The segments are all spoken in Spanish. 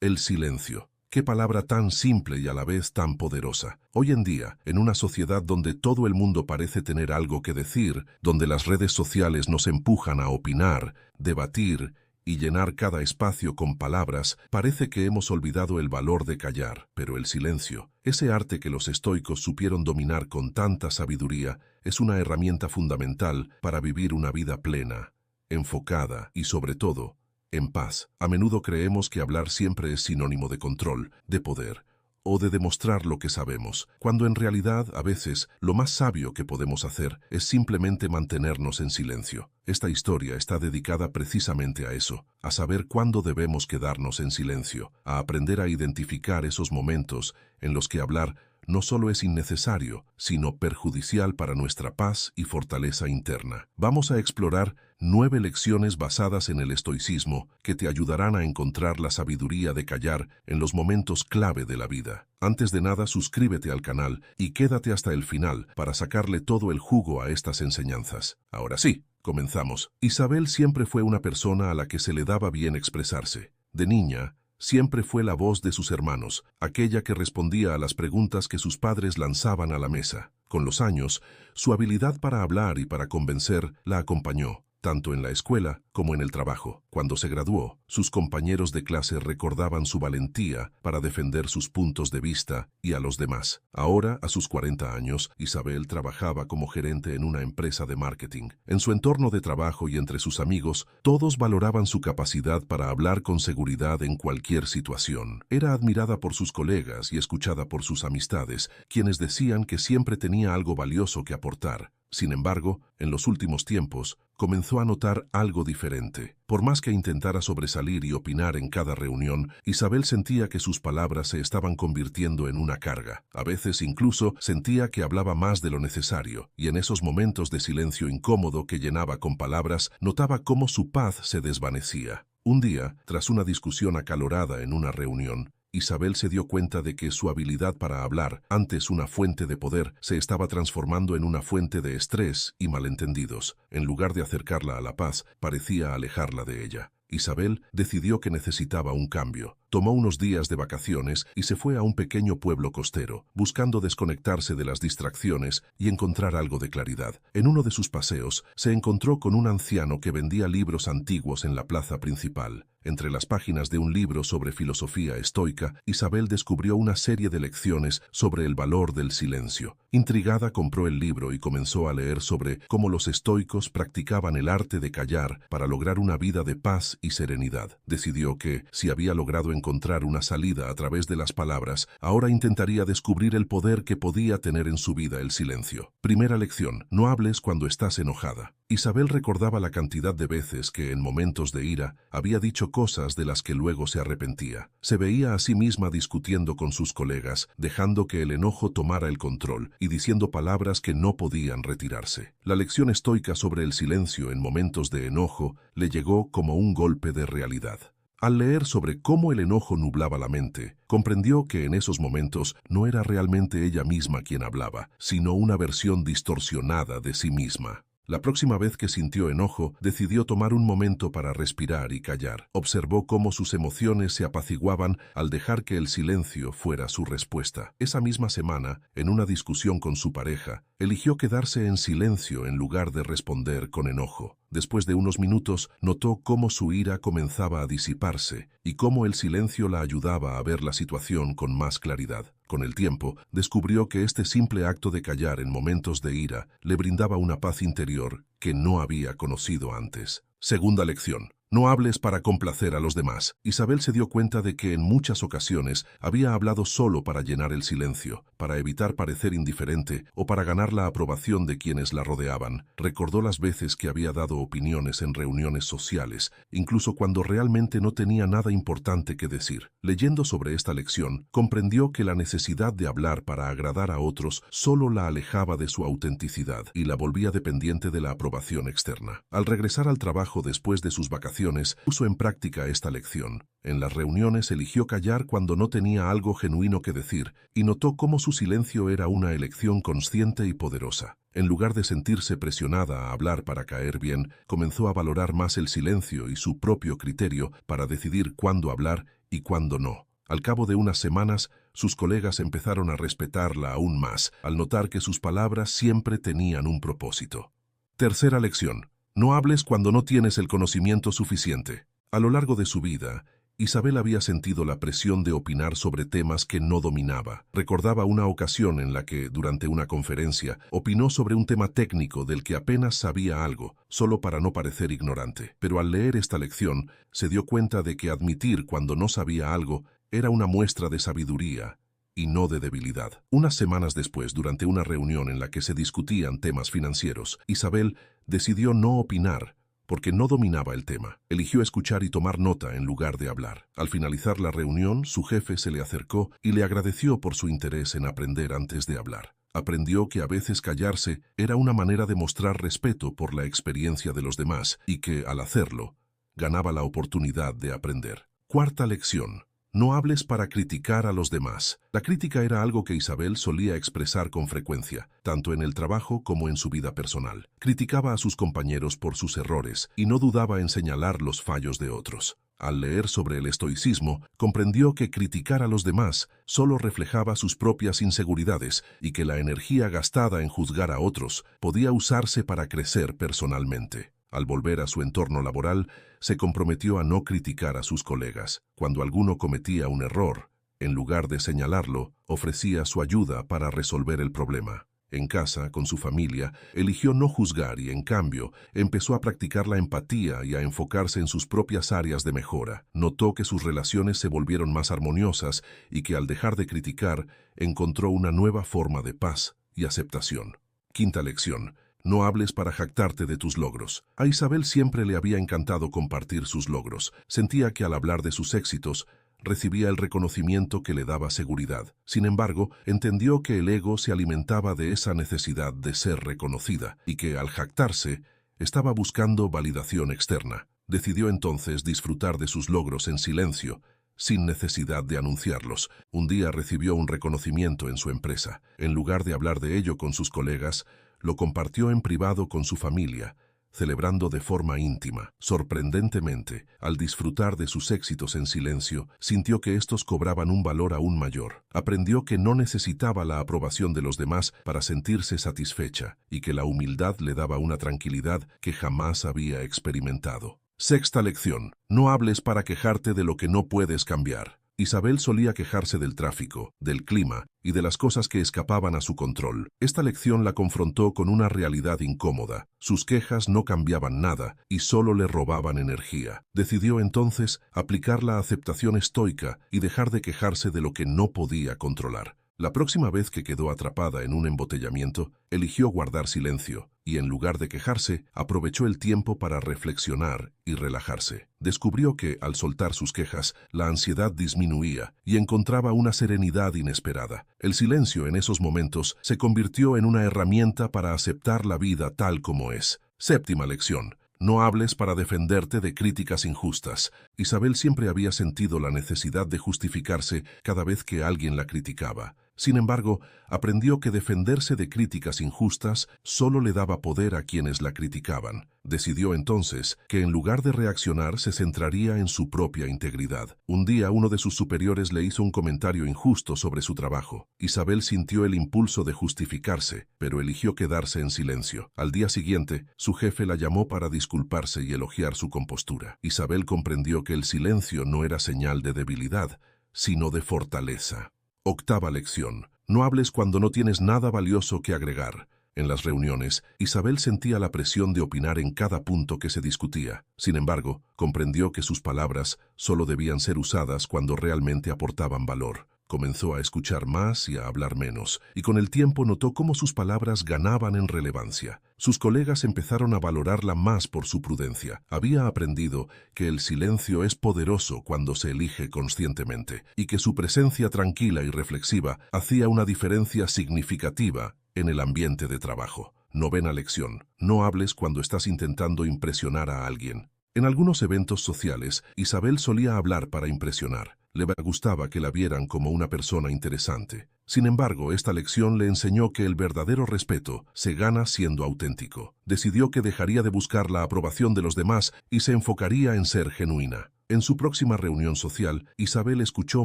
El silencio. Qué palabra tan simple y a la vez tan poderosa. Hoy en día, en una sociedad donde todo el mundo parece tener algo que decir, donde las redes sociales nos empujan a opinar, debatir y llenar cada espacio con palabras, parece que hemos olvidado el valor de callar. Pero el silencio, ese arte que los estoicos supieron dominar con tanta sabiduría, es una herramienta fundamental para vivir una vida plena, enfocada y, sobre todo, en paz. A menudo creemos que hablar siempre es sinónimo de control, de poder o de demostrar lo que sabemos, cuando en realidad, a veces, lo más sabio que podemos hacer es simplemente mantenernos en silencio. Esta historia está dedicada precisamente a eso, a saber cuándo debemos quedarnos en silencio, a aprender a identificar esos momentos en los que hablar no solo es innecesario, sino perjudicial para nuestra paz y fortaleza interna. Vamos a explorar 9 lecciones basadas en el estoicismo que te ayudarán a encontrar la sabiduría de callar en los momentos clave de la vida. Antes de nada, suscríbete al canal y quédate hasta el final para sacarle todo el jugo a estas enseñanzas. Ahora sí, comenzamos. Isabel siempre fue una persona a la que se le daba bien expresarse. De niña, siempre fue la voz de sus hermanos, aquella que respondía a las preguntas que sus padres lanzaban a la mesa. Con los años, su habilidad para hablar y para convencer la acompañó, tanto en la escuela como en el trabajo. Cuando se graduó, sus compañeros de clase recordaban su valentía para defender sus puntos de vista y a los demás. Ahora, a sus 40 años, Isabel trabajaba como gerente en una empresa de marketing. En su entorno de trabajo y entre sus amigos, todos valoraban su capacidad para hablar con seguridad en cualquier situación. Era admirada por sus colegas y escuchada por sus amistades, quienes decían que siempre tenía algo valioso que aportar. Sin embargo, en los últimos tiempos, comenzó a notar algo diferente. Por más que intentara sobresalir y opinar en cada reunión, Isabel sentía que sus palabras se estaban convirtiendo en una carga. A veces incluso sentía que hablaba más de lo necesario, y en esos momentos de silencio incómodo que llenaba con palabras, notaba cómo su paz se desvanecía. Un día, tras una discusión acalorada en una reunión, Isabel se dio cuenta de que su habilidad para hablar, antes una fuente de poder, se estaba transformando en una fuente de estrés y malentendidos. En lugar de acercarla a la paz, parecía alejarla de ella. Isabel decidió que necesitaba un cambio. Tomó unos días de vacaciones y se fue a un pequeño pueblo costero, buscando desconectarse de las distracciones y encontrar algo de claridad. En uno de sus paseos, se encontró con un anciano que vendía libros antiguos en la plaza principal. Entre las páginas de un libro sobre filosofía estoica, Isabel descubrió una serie de lecciones sobre el valor del silencio. Intrigada, compró el libro y comenzó a leer sobre cómo los estoicos practicaban el arte de callar para lograr una vida de paz y serenidad. Decidió que, si había logrado encontrar una salida a través de las palabras, ahora intentaría descubrir el poder que podía tener en su vida el silencio. Primera lección: no hables cuando estás enojada. Isabel recordaba la cantidad de veces que, en momentos de ira, había dicho cosas de las que luego se arrepentía. Se veía a sí misma discutiendo con sus colegas, dejando que el enojo tomara el control y diciendo palabras que no podían retirarse. La lección estoica sobre el silencio en momentos de enojo le llegó como un golpe de realidad. Al leer sobre cómo el enojo nublaba la mente, comprendió que en esos momentos no era realmente ella misma quien hablaba, sino una versión distorsionada de sí misma. La próxima vez que sintió enojo, decidió tomar un momento para respirar y callar. Observó cómo sus emociones se apaciguaban al dejar que el silencio fuera su respuesta. Esa misma semana, en una discusión con su pareja, eligió quedarse en silencio en lugar de responder con enojo. Después de unos minutos, notó cómo su ira comenzaba a disiparse y cómo el silencio la ayudaba a ver la situación con más claridad. Con el tiempo, descubrió que este simple acto de callar en momentos de ira le brindaba una paz interior que no había conocido antes. Segunda lección: no hables para complacer a los demás. Isabel se dio cuenta de que en muchas ocasiones había hablado solo para llenar el silencio, para evitar parecer indiferente o para ganar la aprobación de quienes la rodeaban. Recordó las veces que había dado opiniones en reuniones sociales, incluso cuando realmente no tenía nada importante que decir. Leyendo sobre esta lección, comprendió que la necesidad de hablar para agradar a otros solo la alejaba de su autenticidad y la volvía dependiente de la aprobación externa. Al regresar al trabajo después de sus vacaciones, puso en práctica esta lección. En las reuniones eligió callar cuando no tenía algo genuino que decir y notó cómo su silencio era una elección consciente y poderosa. En lugar de sentirse presionada a hablar para caer bien, comenzó a valorar más el silencio y su propio criterio para decidir cuándo hablar y cuándo no. Al cabo de unas semanas, sus colegas empezaron a respetarla aún más, al notar que sus palabras siempre tenían un propósito. Tercera lección. No hables cuando no tienes el conocimiento suficiente. A lo largo de su vida, Isabel había sentido la presión de opinar sobre temas que no dominaba. Recordaba una ocasión en la que, durante una conferencia, opinó sobre un tema técnico del que apenas sabía algo, solo para no parecer ignorante. Pero al leer esta lección, se dio cuenta de que admitir cuando no sabía algo era una muestra de sabiduría y no de debilidad. Unas semanas después, durante una reunión en la que se discutían temas financieros, Isabel decidió no opinar, porque no dominaba el tema. Eligió escuchar y tomar nota en lugar de hablar. Al finalizar la reunión, su jefe se le acercó y le agradeció por su interés en aprender antes de hablar. Aprendió que a veces callarse era una manera de mostrar respeto por la experiencia de los demás y que, al hacerlo, ganaba la oportunidad de aprender. Cuarta lección. No hables para criticar a los demás. La crítica era algo que Isabel solía expresar con frecuencia, tanto en el trabajo como en su vida personal. Criticaba a sus compañeros por sus errores y no dudaba en señalar los fallos de otros. Al leer sobre el estoicismo, comprendió que criticar a los demás solo reflejaba sus propias inseguridades y que la energía gastada en juzgar a otros podía usarse para crecer personalmente. Al volver a su entorno laboral, se comprometió a no criticar a sus colegas. Cuando alguno cometía un error, en lugar de señalarlo, ofrecía su ayuda para resolver el problema. En casa, con su familia, eligió no juzgar y, en cambio, empezó a practicar la empatía y a enfocarse en sus propias áreas de mejora. Notó que sus relaciones se volvieron más armoniosas y que, al dejar de criticar, encontró una nueva forma de paz y aceptación. Quinta lección. No hables para jactarte de tus logros. A Isabel siempre le había encantado compartir sus logros. Sentía que al hablar de sus éxitos, recibía el reconocimiento que le daba seguridad. Sin embargo, entendió que el ego se alimentaba de esa necesidad de ser reconocida y que, al jactarse, estaba buscando validación externa. Decidió entonces disfrutar de sus logros en silencio, sin necesidad de anunciarlos. Un día recibió un reconocimiento en su empresa. En lugar de hablar de ello con sus colegas, lo compartió en privado con su familia, celebrando de forma íntima. Sorprendentemente, al disfrutar de sus éxitos en silencio, sintió que estos cobraban un valor aún mayor. Aprendió que no necesitaba la aprobación de los demás para sentirse satisfecha y que la humildad le daba una tranquilidad que jamás había experimentado. Sexta lección. No hables para quejarte de lo que no puedes cambiar. Isabel solía quejarse del tráfico, del clima y de las cosas que escapaban a su control. Esta lección la confrontó con una realidad incómoda. Sus quejas no cambiaban nada y solo le robaban energía. Decidió entonces aplicar la aceptación estoica y dejar de quejarse de lo que no podía controlar. La próxima vez que quedó atrapada en un embotellamiento, eligió guardar silencio y, en lugar de quejarse, aprovechó el tiempo para reflexionar y relajarse. Descubrió que, al soltar sus quejas, la ansiedad disminuía y encontraba una serenidad inesperada. El silencio en esos momentos se convirtió en una herramienta para aceptar la vida tal como es. Séptima lección. No hables para defenderte de críticas injustas. Isabel siempre había sentido la necesidad de justificarse cada vez que alguien la criticaba. Sin embargo, aprendió que defenderse de críticas injustas solo le daba poder a quienes la criticaban. Decidió entonces que en lugar de reaccionar se centraría en su propia integridad. Un día uno de sus superiores le hizo un comentario injusto sobre su trabajo. Isabel sintió el impulso de justificarse, pero eligió quedarse en silencio. Al día siguiente, su jefe la llamó para disculparse y elogiar su compostura. Isabel comprendió que el silencio no era señal de debilidad, sino de fortaleza. Octava lección. No hables cuando no tienes nada valioso que agregar. En las reuniones, Isabel sentía la presión de opinar en cada punto que se discutía. Sin embargo, comprendió que sus palabras solo debían ser usadas cuando realmente aportaban valor. Comenzó a escuchar más y a hablar menos, y con el tiempo notó cómo sus palabras ganaban en relevancia. Sus colegas empezaron a valorarla más por su prudencia. Había aprendido que el silencio es poderoso cuando se elige conscientemente, y que su presencia tranquila y reflexiva hacía una diferencia significativa en el ambiente de trabajo. Novena lección. No hables cuando estás intentando impresionar a alguien. En algunos eventos sociales, Isabel solía hablar para impresionar. Le gustaba que la vieran como una persona interesante. Sin embargo, esta lección le enseñó que el verdadero respeto se gana siendo auténtico. Decidió que dejaría de buscar la aprobación de los demás y se enfocaría en ser genuina. En su próxima reunión social, Isabel escuchó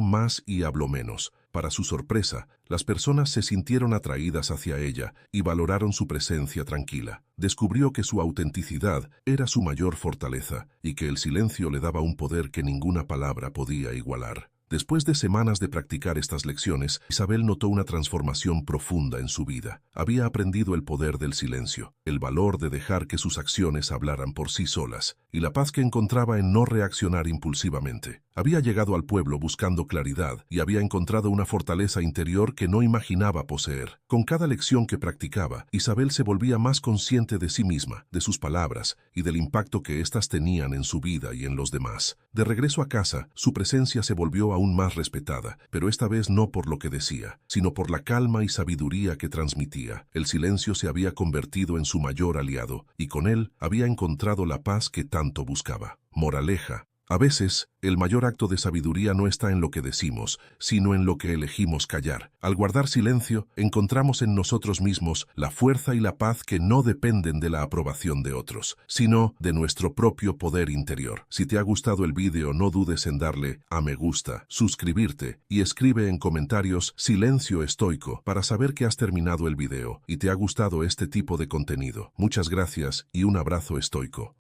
más y habló menos. Para su sorpresa, las personas se sintieron atraídas hacia ella y valoraron su presencia tranquila. Descubrió que su autenticidad era su mayor fortaleza y que el silencio le daba un poder que ninguna palabra podía igualar. Después de semanas de practicar estas lecciones, Isabel notó una transformación profunda en su vida. Había aprendido el poder del silencio, el valor de dejar que sus acciones hablaran por sí solas, y la paz que encontraba en no reaccionar impulsivamente. Había llegado al pueblo buscando claridad y había encontrado una fortaleza interior que no imaginaba poseer. Con cada lección que practicaba, Isabel se volvía más consciente de sí misma, de sus palabras y del impacto que éstas tenían en su vida y en los demás. De regreso a casa, su presencia se volvió aún más respetada, pero esta vez no por lo que decía, sino por la calma y sabiduría que transmitía. El silencio se había convertido en su mayor aliado, y con él había encontrado la paz que tanto buscaba. Moraleja: a veces, el mayor acto de sabiduría no está en lo que decimos, sino en lo que elegimos callar. Al guardar silencio, encontramos en nosotros mismos la fuerza y la paz que no dependen de la aprobación de otros, sino de nuestro propio poder interior. Si te ha gustado el vídeo, no dudes en darle a me gusta, suscribirte y escribe en comentarios silencio estoico para saber que has terminado el vídeo y te ha gustado este tipo de contenido. Muchas gracias y un abrazo estoico.